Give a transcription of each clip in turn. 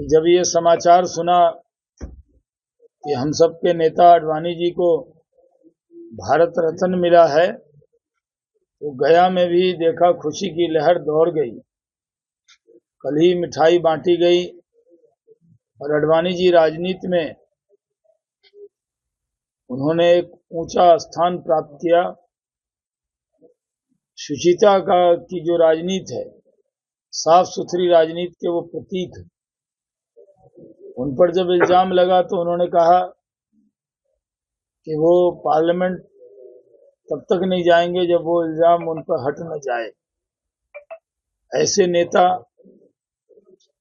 जब ये समाचार सुना कि हम सबके नेता आडवाणी जी को भारत रत्न मिला है, तो गया में भी देखा खुशी की लहर दौड़ गई। कल ही मिठाई बांटी गई और आडवाणी जी राजनीति में उन्होंने एक ऊंचा स्थान प्राप्त किया। शुचिता की जो राजनीति है, साफ सुथरी राजनीति के वो प्रतीक है। उन पर जब इल्जाम लगा तो उन्होंने कहा कि वो पार्लियामेंट तब तक नहीं जाएंगे जब वो इल्जाम उन पर हट न जाए। ऐसे नेता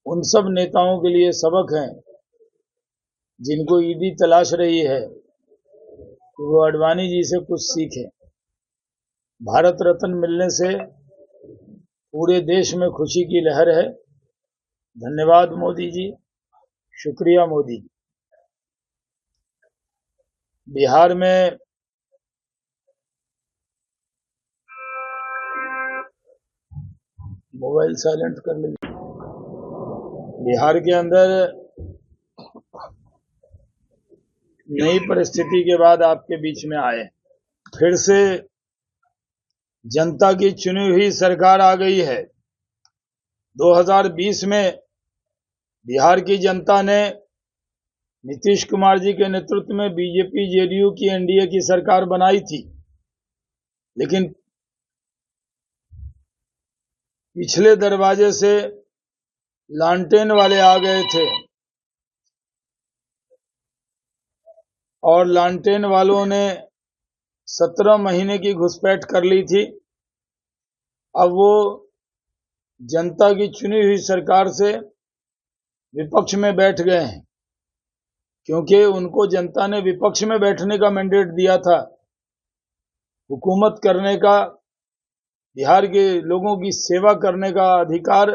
उन सब नेताओं के लिए सबक हैं जिनको ईडी तलाश रही है कि वो आडवाणी जी से कुछ सीखें। भारत रत्न मिलने से पूरे देश में खुशी की लहर है। धन्यवाद मोदी जी, शुक्रिया मोदी जी। बिहार में मोबाइल साइलेंट कर लीजिए। बिहार के अंदर नई परिस्थिति के बाद आपके बीच में आए, फिर से जनता की चुनी हुई सरकार आ गई है। 2020 में बिहार की जनता ने नीतीश कुमार जी के नेतृत्व में बीजेपी जेडीयू की एनडीए की सरकार बनाई थी, लेकिन पिछले दरवाजे से लालटेन वाले आ गए थे और लालटेन वालों ने 17 महीने की घुसपैठ कर ली थी। अब वो जनता की चुनी हुई सरकार से विपक्ष में बैठ गए हैं, क्योंकि उनको जनता ने विपक्ष में बैठने का मैंडेट दिया था। हुकूमत करने का, बिहार के लोगों की सेवा करने का अधिकार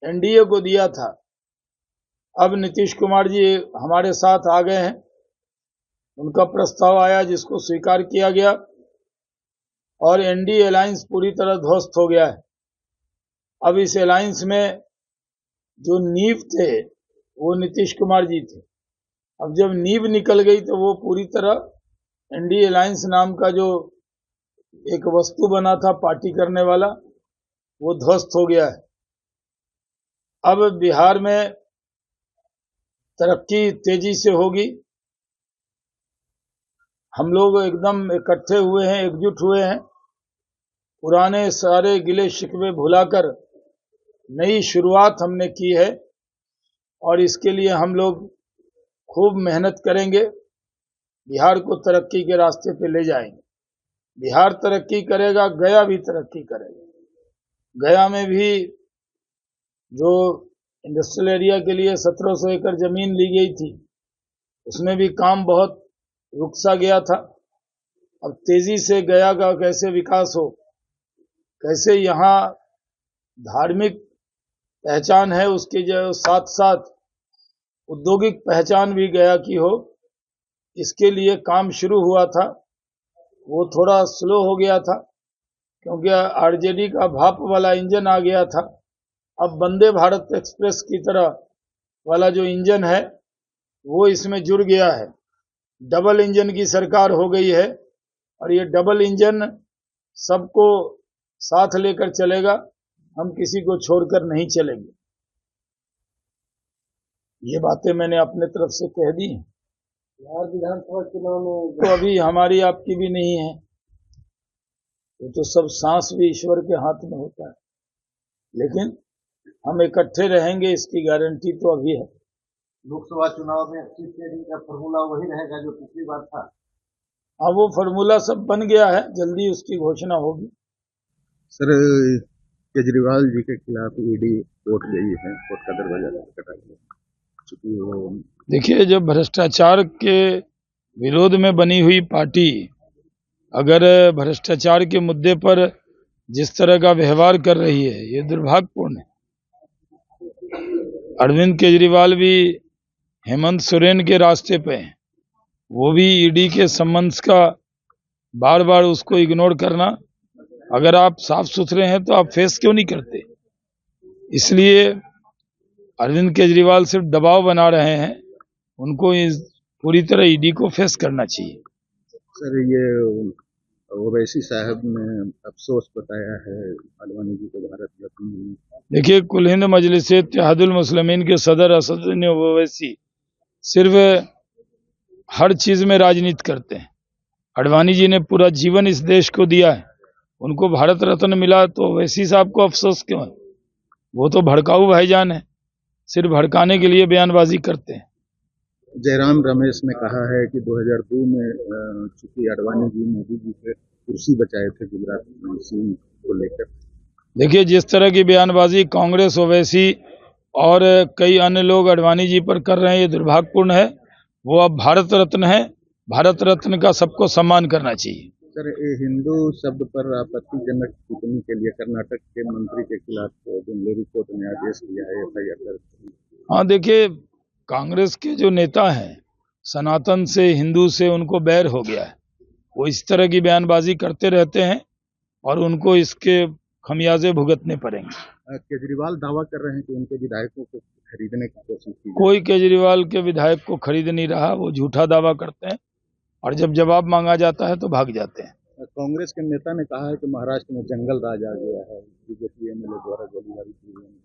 एनडीए को दिया था। अब नीतीश कुमार जी हमारे साथ आ गए हैं, उनका प्रस्ताव आया जिसको स्वीकार किया गया और एनडीए अलायंस पूरी तरह ध्वस्त हो गया है। अब इस अलायंस में जो नींव थे वो नीतीश कुमार जी थे। अब जब नींव निकल गई तो वो पूरी तरह एनडीए अलायंस नाम का जो एक वस्तु बना था पार्टी करने वाला, वो ध्वस्त हो गया है। अब बिहार में तरक्की तेजी से होगी। हम लोग एकदम इकट्ठे हुए हैं, एकजुट हुए हैं। पुराने सारे गिले शिकवे भुलाकर नई शुरुआत हमने की है और इसके लिए हम लोग खूब मेहनत करेंगे। बिहार को तरक्की के रास्ते पे ले जाएंगे। बिहार तरक्की करेगा, गया भी तरक्की करेगा। गया में भी जो इंडस्ट्रियल एरिया के लिए 1700 एकड़ जमीन ली गई थी, उसमें भी काम बहुत रुक सा गया था। अब तेजी से गया का कैसे विकास हो, कैसे यहाँ धार्मिक पहचान है उसके जो साथ साथ औद्योगिक पहचान भी गया की हो, इसके लिए काम शुरू हुआ था। वो थोड़ा स्लो हो गया था क्योंकि आरजेडी का भाप वाला इंजन आ गया था। अब वंदे भारत एक्सप्रेस की तरह वाला जो इंजन है वो इसमें जुड़ गया है। डबल इंजन की सरकार हो गई है और ये डबल इंजन सबको साथ लेकर चलेगा। हम किसी को छोड़कर नहीं चलेंगे। ये बातें मैंने अपने तरफ से कह दी। बिहार विधानसभा चुनाव में तो अभी हमारी आपकी भी नहीं है, वो तो सब सांस भी ईश्वर के हाथ में होता है, लेकिन हम इकट्ठे रहेंगे इसकी गारंटी तो अभी है। लोकसभा चुनाव में सीट शेयरिंग का फॉर्मूला वही रहेगा जो पिछली बार था। हाँ, वो फॉर्मूला सब बन गया है, जल्दी उसकी घोषणा होगी। सर, केजरीवाल जी के खिलाफ ईडी कोर्ट गई है, कोर्ट का दरवाजा खटखटा गया। देखिए, जब भ्रष्टाचार के विरोध में बनी हुई पार्टी अगर भ्रष्टाचार के मुद्दे पर जिस तरह का व्यवहार कर रही है, ये दुर्भाग्यपूर्ण है। अरविंद केजरीवाल भी हेमंत सोरेन के रास्ते पे हैं। वो भी ईडी के सम्मन्स का बार बार उसको इग्नोर करना। अगर आप साफ सुथरे हैं तो आप फेस क्यों नहीं करते? इसलिए अरविंद केजरीवाल सिर्फ दबाव बना रहे हैं, उनको इस पूरी तरह ईडी को फेस करना चाहिए। सर ये ओवैसी साहब ने अफसोस बताया है आडवाणी जी को भारत रत्न मिलने का। देखिए, कुल हिंद मजलिस इत्तेहादुल मुस्लिमीन के सदर असदुद्दीन ओवैसी सिर्फ हर चीज में राजनीति करते हैं। आडवाणी जी ने पूरा जीवन इस देश को दिया है, उनको भारत रत्न मिला तो ओवैसी साहब को अफसोस क्यों है? वो तो भड़काऊ भाईजान है, सिर्फ भड़काने के लिए बयानबाजी करते हैं। जयराम रमेश ने कहा है कि 2002 में चूंकि आडवाणी जी मोदी जी से कुर्सी बचाए थे गुजरात सीट को लेकर। देखिए, जिस तरह की बयानबाजी कांग्रेस, ओवैसी और कई अन्य लोग आडवाणी जी पर कर रहे हैं, ये दुर्भाग्यपूर्ण है। वो अब भारत रत्न है, भारत रत्न का सबको सम्मान करना चाहिए। सर हिंदू शब्द पर आपत्तिजनक टिप्पणी के लिए कर्नाटक के मंत्री के खिलाफ बेंगलुरु कोर्ट ने आदेश दिया है एफआईआर दर्ज। हाँ, देखिए, कांग्रेस के जो नेता हैं, सनातन से, हिंदू से उनको बैर हो गया है। वो इस तरह की बयानबाजी करते रहते हैं और उनको इसके खमियाजे भुगतने पड़ेंगे। केजरीवाल दावा कर रहे हैं कि उनके विधायकों को खरीदने की कोशिश की। कोई केजरीवाल के विधायक को खरीद नहीं रहा, वो झूठा दावा करते हैं और जब जवाब मांगा जाता है तो भाग जाते हैं। कांग्रेस के नेता ने कहा है कि महाराष्ट्र में जंगल राज आ गया है, बीजेपी एमएलए द्वारा गोलीबारी की गई।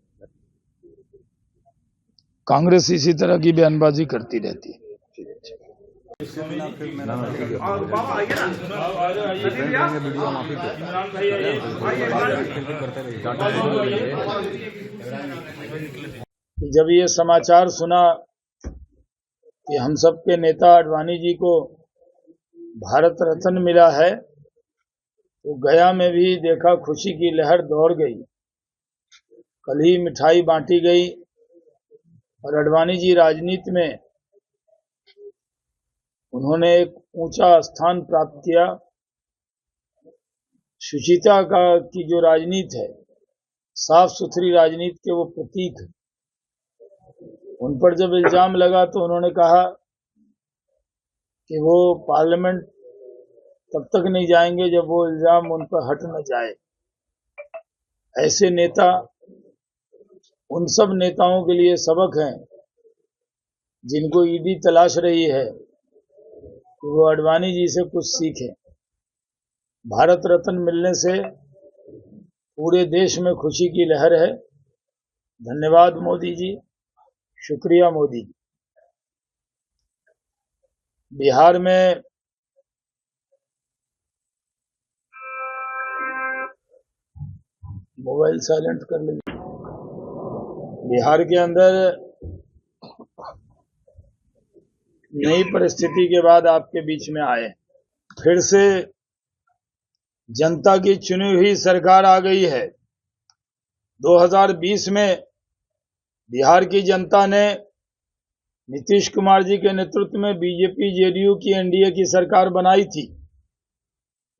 कांग्रेस इसी तरह की बयानबाजी करती रहती है। जब ये समाचार सुना कि हम सब के नेता आडवाणी जी को भारत रत्न मिला है, तो गया में भी देखा खुशी की लहर दौड़ गई। कल ही मिठाई बांटी गई और आडवाणी जी राजनीति में उन्होंने एक ऊंचा स्थान प्राप्त किया। शुचिता की जो राजनीति है, साफ सुथरी राजनीति के वो प्रतीक है। उन पर जब इल्जाम लगा तो उन्होंने कहा कि वो पार्लियामेंट तब तक नहीं जाएंगे जब वो इल्जाम उन पर हट न जाए। ऐसे नेता उन सब नेताओं के लिए सबक हैं जिनको ईडी तलाश रही है, वो आडवाणी जी से कुछ सीखें। भारत रत्न मिलने से पूरे देश में खुशी की लहर है। धन्यवाद मोदी जी, शुक्रिया मोदी जी। बिहार में मोबाइल साइलेंट कर लीजिए। बिहार के अंदर नई परिस्थिति के बाद आपके बीच में आए, फिर से जनता की चुनी हुई सरकार आ गई है। 2020 में बिहार की जनता ने नीतीश कुमार जी के नेतृत्व में बीजेपी जेडीयू की एनडीए की सरकार बनाई थी,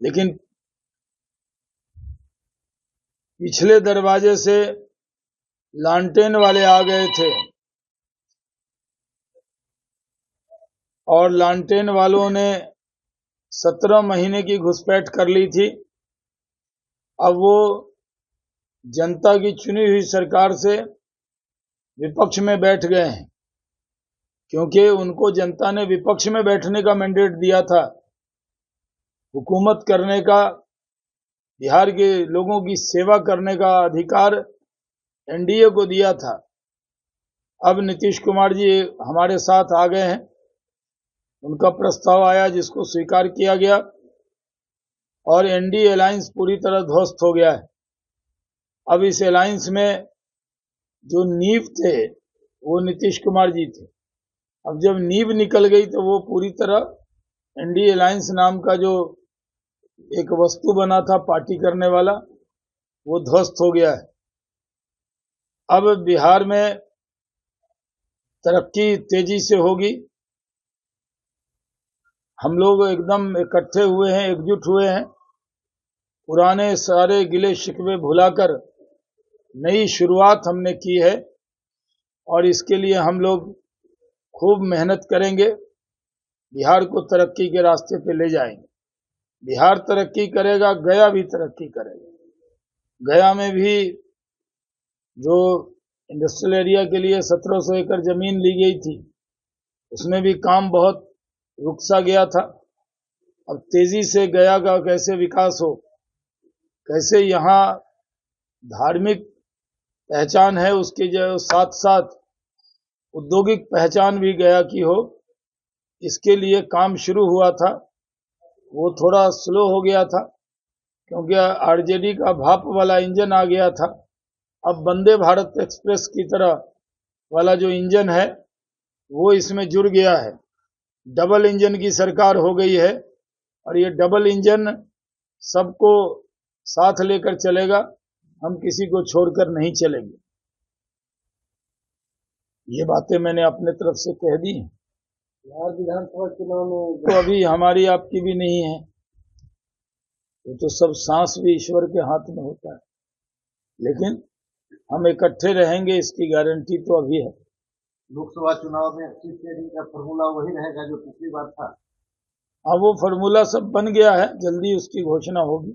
लेकिन पिछले दरवाजे से लालटेन वाले आ गए थे और लालटेन वालों ने 17 महीने की घुसपैठ कर ली थी। अब वो जनता की चुनी हुई सरकार से विपक्ष में बैठ गए हैं, क्योंकि उनको जनता ने विपक्ष में बैठने का मैंडेट दिया था। हुकूमत करने का, बिहार के लोगों की सेवा करने का अधिकार एनडीए को दिया था। अब नीतीश कुमार जी हमारे साथ आ गए हैं, उनका प्रस्ताव आया जिसको स्वीकार किया गया और एनडीए अलायंस पूरी तरह ध्वस्त हो गया है। अब इस अलायंस में जो नींव थे वो नीतीश कुमार जी थे। अब जब नींव निकल गई तो वो पूरी तरह एनडीए अलायंस नाम का जो एक वस्तु बना था पार्टी करने वाला, वो ध्वस्त हो गया है। अब बिहार में तरक्की तेजी से होगी। हम लोग एकदम इकट्ठे हुए हैं, एकजुट हुए हैं। पुराने सारे गिले शिकवे भुलाकर नई शुरुआत हमने की है और इसके लिए हम लोग खूब मेहनत करेंगे। बिहार को तरक्की के रास्ते पे ले जाएंगे। बिहार तरक्की करेगा, गया भी तरक्की करेगा। गया में भी जो इंडस्ट्रियल एरिया के लिए 1700 एकड़ जमीन ली गई थी, उसमें भी काम बहुत रुक सा गया था। अब तेजी से गया का कैसे विकास हो, कैसे यहाँ धार्मिक पहचान है उसके जो साथ साथ औद्योगिक पहचान भी गया की हो, इसके लिए काम शुरू हुआ था। वो थोड़ा स्लो हो गया था क्योंकि आरजेडी का भाप वाला इंजन आ गया था। अब वंदे भारत एक्सप्रेस की तरह वाला जो इंजन है वो इसमें जुड़ गया है। डबल इंजन की सरकार हो गई है और ये डबल इंजन सबको साथ लेकर चलेगा, हम किसी को छोड़कर नहीं चलेंगे। ये बातें मैंने अपने तरफ से कह दी हैं। बिहार विधानसभा चुनाव में तो अभी हमारी आपकी भी नहीं है, वो तो सब सांस भी ईश्वर के हाथ में होता है, लेकिन हम इकट्ठे रहेंगे इसकी गारंटी तो अभी है। लोकसभा चुनाव में सीट शेयरिंग का फॉर्मूला वही रहेगा जो पिछली बार था। हाँ, वो फॉर्मूला सब बन गया है, जल्दी उसकी घोषणा होगी।